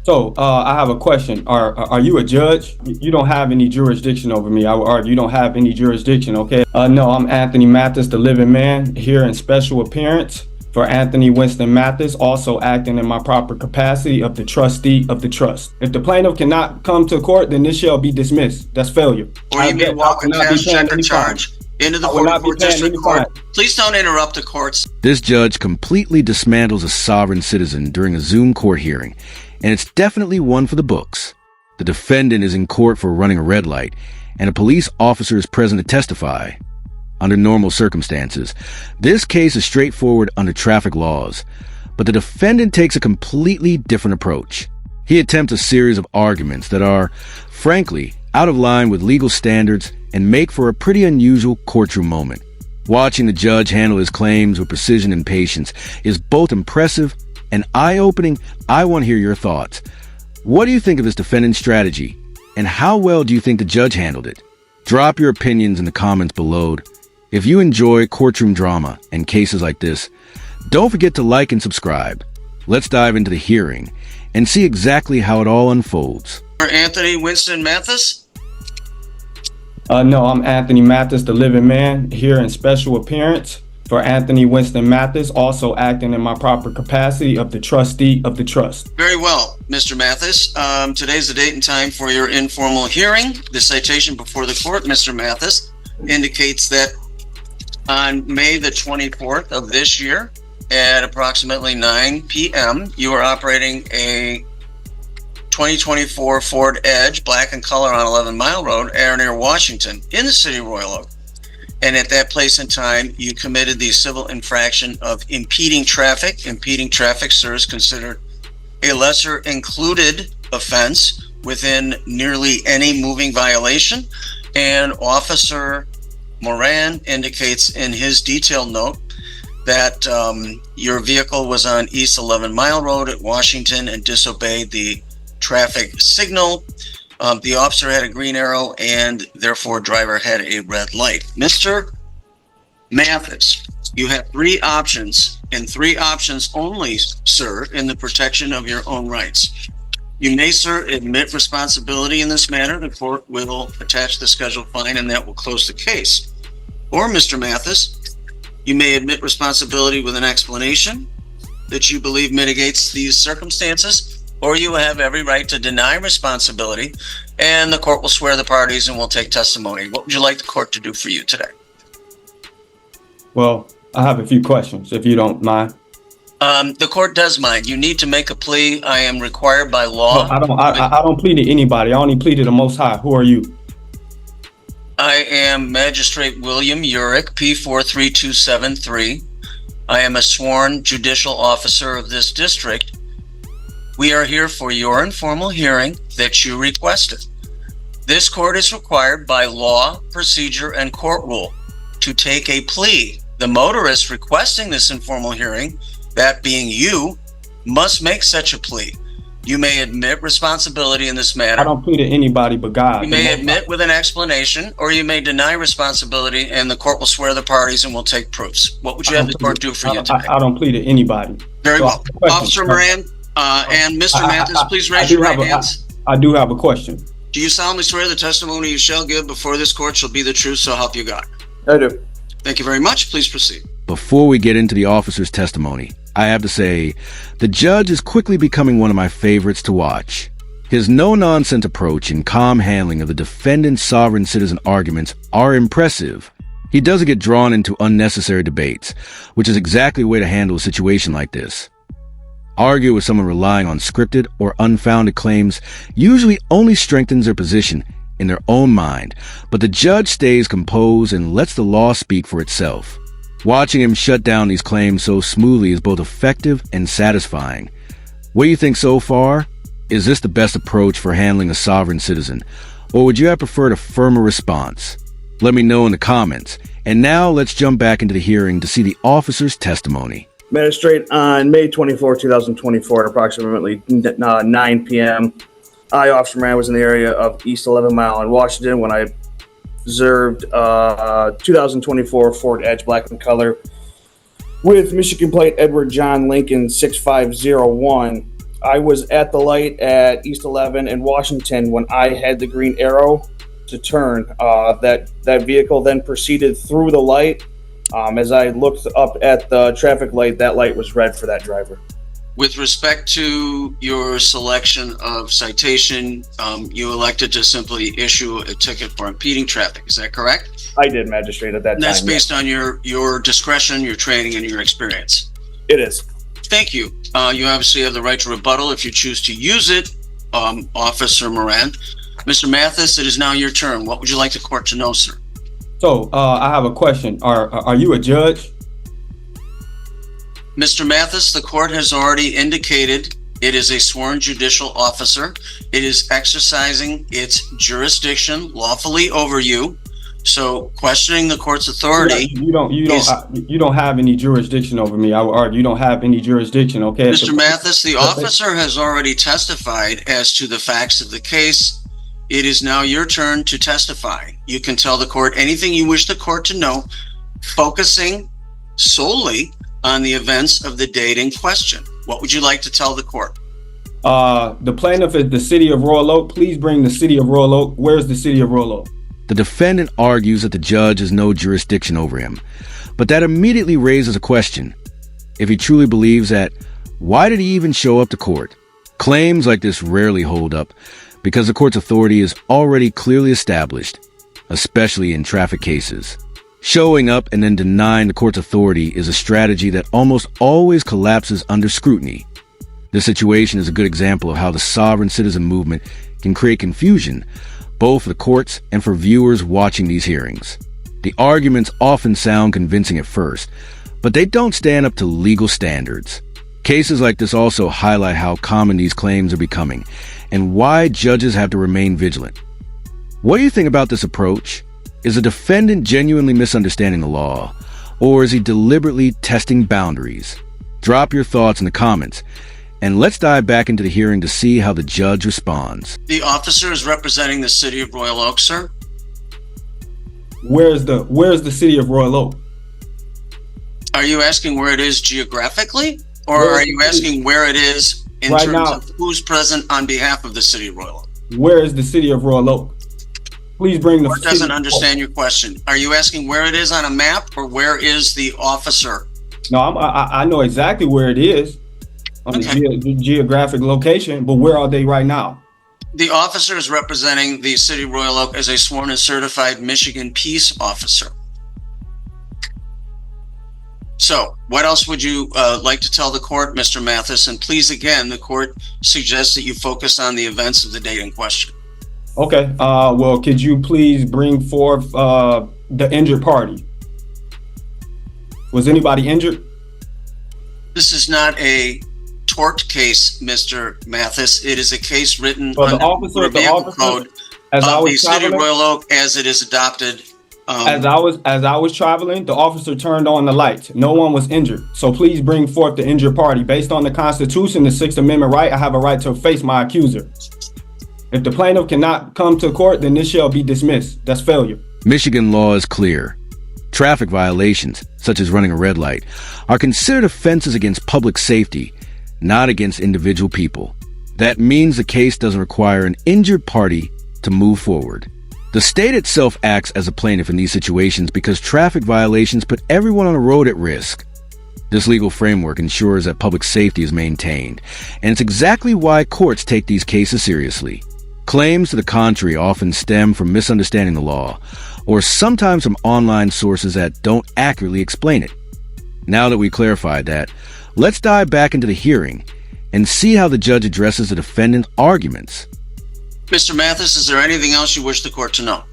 So, I have a question. Are you a judge? You don't have any jurisdiction over me. I would argue you don't have any jurisdiction, okay? No, I'm Anthony Mathis, the living man, here in special appearance for Anthony Winston Mathis, also acting in my proper capacity of the trustee of the trust. If the plaintiff cannot come to court, then this shall be dismissed. That's failure. Or you may walk a cash check or charge into the 44th District Court. Please don't interrupt the courts. This judge completely dismantles a sovereign citizen during a Zoom court hearing, and it's definitely one for the books. The defendant is in court for running a red light, and a police officer is present to testify. Under normal circumstances, this case is straightforward under traffic laws, but the defendant takes a completely different approach. He attempts a series of arguments that are, frankly, out of line with legal standards and make for a pretty unusual courtroom moment. Watching the judge handle his claims with precision and patience is both impressive and eye-opening. I want to hear your thoughts. What do you think of this defendant's strategy, and how well do you think the judge handled it? Drop your opinions in the comments below. If you enjoy courtroom drama and cases like this, don't forget to like and subscribe. Let's dive into the hearing and see exactly how it all unfolds. Anthony Winston Mathis? No, I'm Anthony Mathis, the living man, here in special appearance for Anthony Winston Mathis, also acting in my proper capacity of the trustee of the trust. Very well, Mr. Mathis. Today's the date and time for your informal hearing. The citation before the court, Mr. Mathis, indicates that on May the 24th of this year at approximately 9 p.m., you are operating a 2024 Ford Edge, black in color, on 11 Mile Road, Air near Washington, in the city of Royal Oak. And at that place and time, you committed the civil infraction of impeding traffic. Impeding traffic, sir, is considered a lesser included offense within nearly any moving violation. And Officer Moran indicates in his detailed note that your vehicle was on East 11 Mile Road at Washington and disobeyed the traffic signal. The officer had a green arrow and therefore driver had a red light. Mr. Mathis, you have three options, and three options only, sir, in the protection of your own rights. You may, sir, admit responsibility in this matter. The court will attach the scheduled fine and that will close the case. Or, Mr. Mathis, you may admit responsibility with an explanation that you believe mitigates these circumstances, or you have every right to deny responsibility, and the court will swear the parties and will take testimony. What would you like the court to do for you today? Well, I have a few questions, if you don't mind. The court does mind. You need to make a plea. I am required by law. No, I don't plead to anybody. I only plead to the Most High. Who are you? I am Magistrate William Urick, P43273. I am a sworn judicial officer of this district. We are here for your informal hearing that you requested. This court is required by law, procedure, and court rule to take a plea. The motorist requesting this informal hearing, that being you, must make such a plea. You may admit responsibility in this matter. I don't plead to anybody but God. You may admit with an explanation, or you may deny responsibility, and the court will swear the parties and will take proofs. What would you have the court do for you today? I don't plead to anybody. Very well. Officer Moran and Mr. Mathis, please raise your right hands. I do have a question. Do you solemnly swear the testimony you shall give before this court shall be the truth, so help you God? I do. Thank you very much. Please proceed. Before we get into the officer's testimony, I have to say, the judge is quickly becoming one of my favorites to watch. His no-nonsense approach and calm handling of the defendant's sovereign citizen arguments are impressive. He doesn't get drawn into unnecessary debates, which is exactly the way to handle a situation like this. Argue with someone relying on scripted or unfounded claims usually only strengthens their position in their own mind, but the judge stays composed and lets the law speak for itself. Watching him shut down these claims so smoothly is both effective and satisfying. What do you think so far? Is this the best approach for handling a sovereign citizen, or would you have preferred a firmer response? Let me know in the comments. And now let's jump back into the hearing to see the officer's testimony. Magistrate, on May 24, 2024 at approximately 9 p.m., I, Officer Moran, was in the area of East 11 Mile in Washington when I observed 2024 Ford Edge, black in color, with Michigan plate Edward John Lincoln 6501 I was at the light at East 11 in Washington when I had the green arrow to turn. That vehicle then proceeded through the light. As I looked up at the traffic light, that light was red for that driver. With respect to your selection of citation, you elected to simply issue a ticket for impeding traffic. Is that correct? I did, magistrate, at that time. And that's based on your discretion, your training, and your experience. It is. Thank you. You obviously have the right to rebuttal if you choose to use it, Officer Moran. Mr. Mathis, it is now your turn. What would you like the court to know, sir? So I have a question. Are you a judge? Mr. Mathis, the court has already indicated it is a sworn judicial officer. It is exercising its jurisdiction lawfully over you. So questioning the court's authority. You don't have any jurisdiction over me. I would argue you don't have any jurisdiction. Okay, Mr. Mathis, the officer has already testified as to the facts of the case. It is now your turn to testify. You can tell the court anything you wish the court to know, focusing solely on the events of the date in question. What would you like to tell the court? The plaintiff is the city of Royal Oak. Please bring the city of Royal Oak. Where's the city of Royal Oak? The defendant argues that the judge has no jurisdiction over him, but that immediately raises a question. If he truly believes that, why did he even show up to court? Claims like this rarely hold up because the court's authority is already clearly established, especially in traffic cases. Showing up and then denying the court's authority is a strategy that almost always collapses under scrutiny. This situation is a good example of how the sovereign citizen movement can create confusion, both for the courts and for viewers watching these hearings. The arguments often sound convincing at first, but they don't stand up to legal standards. Cases like this also highlight how common these claims are becoming and why judges have to remain vigilant. What do you think about this approach? Is a defendant genuinely misunderstanding the law, or is he deliberately testing boundaries? Drop your thoughts in the comments, and let's dive back into the hearing to see how the judge responds. The officer is representing the city of Royal Oak, sir. Where's the city of Royal Oak? Are you asking where it is geographically, or are you asking where it is in right terms now, of who's present on behalf of the city of Royal Oak? Where is the city of Royal Oak? Please bring the court doesn't understand your question. Are you asking where it is on a map, or where is the officer? No, I know exactly where it is on the geographic location, but where are they right now? The officer is representing the city of Royal Oak as a sworn and certified Michigan peace officer. So what else would you like to tell the court, Mr. Mathis? And please, again, the court suggests that you focus on the events of the date in question. Okay. Well, could you please bring forth the injured party? Was anybody injured? This is not a tort case, Mr. Mathis. It is a case written Well, under the vehicle code of the city of Royal Oak as it is adopted. As I was traveling, the officer turned on the lights. No one was injured. So please bring forth the injured party. Based on the Constitution, the Sixth Amendment right, I have a right to face my accuser. If the plaintiff cannot come to court, then this shall be dismissed. That's failure. Michigan law is clear. Traffic violations, such as running a red light, are considered offenses against public safety, not against individual people. That means the case doesn't require an injured party to move forward. The state itself acts as a plaintiff in these situations because traffic violations put everyone on the road at risk. This legal framework ensures that public safety is maintained, and it's exactly why courts take these cases seriously. Claims to the contrary often stem from misunderstanding the law, or sometimes from online sources that don't accurately explain it. Now that we clarified that, let's dive back into the hearing and see how the judge addresses the defendant's arguments. Mr. Mathis, is there anything else you wish the court to know?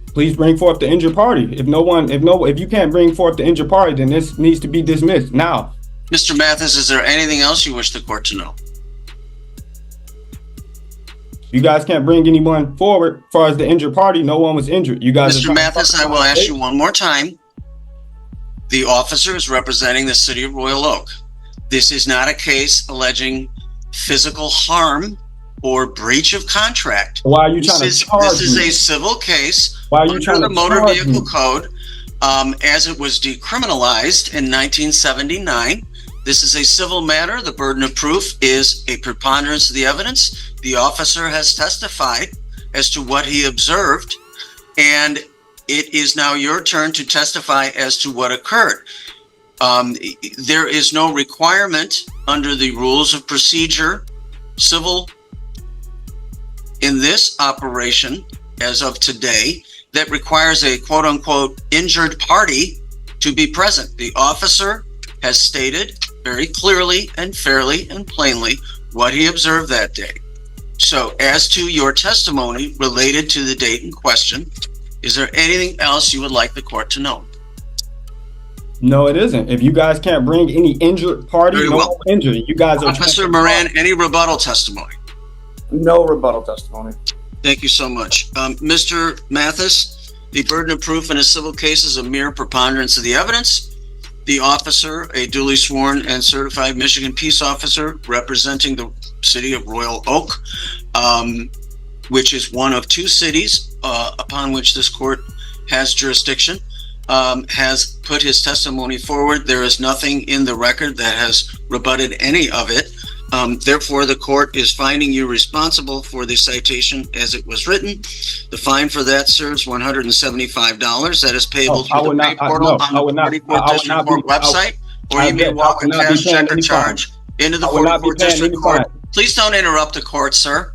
Please bring forth the injured party. If you can't bring forth the injured party, then this needs to be dismissed now. Mr. Mathis, is there anything else you wish the court to know? You guys can't bring anyone forward as far as the injured party. No one was injured. You guys. Mr. Mathis, I will ask you one more time. The officer is representing the city of Royal Oak. This is not a case alleging physical harm or breach of contract. Why are you trying to charge me? This is a civil case. Why are you trying to the Motor Vehicle Code, as it was decriminalized in 1979. This is a civil matter. The burden of proof is a preponderance of the evidence. The officer has testified as to what he observed, and it is now your turn to testify as to what occurred. There is no requirement under the rules of procedure, civil, in this operation as of today, that requires a quote unquote injured party to be present. The officer has stated very clearly and fairly and plainly what he observed that day. So as to your testimony related to the date in question, is there anything else you would like the court to know? No, it isn't. If you guys can't bring any injured party, Very no well. injury. You guys are Officer Moran, any rebuttal testimony? No rebuttal testimony. Thank you so much. Mr. Mathis, the burden of proof in a civil case is a mere preponderance of the evidence. The officer, a duly sworn and certified Michigan peace officer representing the city of Royal Oak, which is one of two cities upon which this court has jurisdiction, has put his testimony forward. There is nothing in the record that has rebutted any of it. Therefore, the court is finding you responsible for the citation as it was written. The fine for that serves $175. That is payable through the pay portal on the 44th District Court website, or you may walk a cash check or charge into the 44th District Court. Please don't interrupt the court, sir.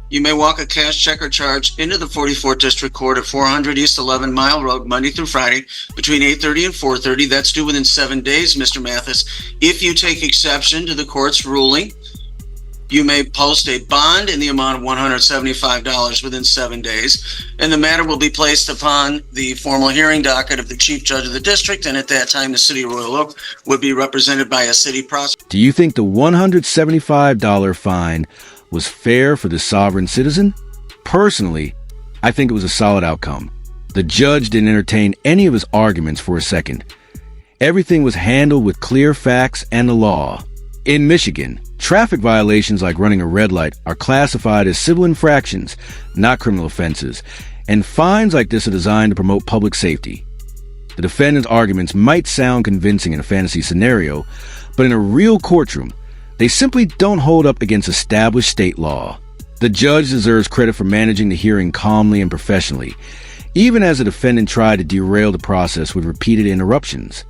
You may walk a cash check or charge into the 44th District Court at 400 East 11 Mile Road, Monday through Friday, between 8:30 and 4:30. That's due within 7 days, Mr. Mathis. If you take exception to the court's ruling, you may post a bond in the amount of $175 within 7 days, and the matter will be placed upon the formal hearing docket of the Chief Judge of the District, and at that time, the City of Royal Oak would be represented by a city prosecutor. Do you think the $175 fine was fair for the sovereign citizen? Personally, I think it was a solid outcome. The judge didn't entertain any of his arguments for a second. Everything was handled with clear facts and the law. In Michigan, traffic violations like running a red light are classified as civil infractions, not criminal offenses, and fines like this are designed to promote public safety. The defendant's arguments might sound convincing in a fantasy scenario, but in a real courtroom, they simply don't hold up against established state law. The judge deserves credit for managing the hearing calmly and professionally, even as the defendant tried to derail the process with repeated interruptions.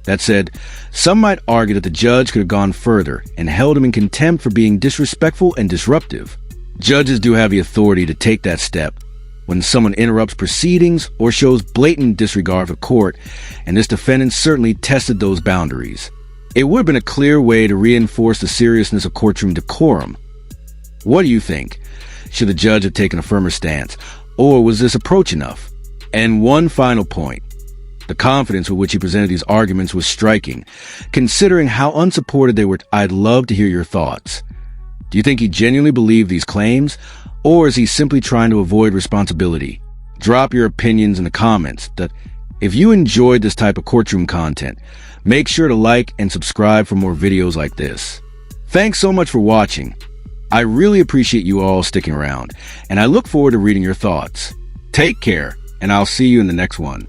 That said, some might argue that the judge could have gone further and held him in contempt for being disrespectful and disruptive. Judges do have the authority to take that step when someone interrupts proceedings or shows blatant disregard for court, and this defendant certainly tested those boundaries. It would have been a clear way to reinforce the seriousness of courtroom decorum. What do you think? Should the judge have taken a firmer stance, or was this approach enough? And one final point. The confidence with which he presented these arguments was striking, considering how unsupported they were. I'd love to hear your thoughts. Do you think he genuinely believed these claims, or is he simply trying to avoid responsibility? Drop your opinions in the comments. If you enjoyed this type of courtroom content, make sure to like and subscribe for more videos like this. Thanks so much for watching. I really appreciate you all sticking around, and I look forward to reading your thoughts. Take care, and I'll see you in the next one.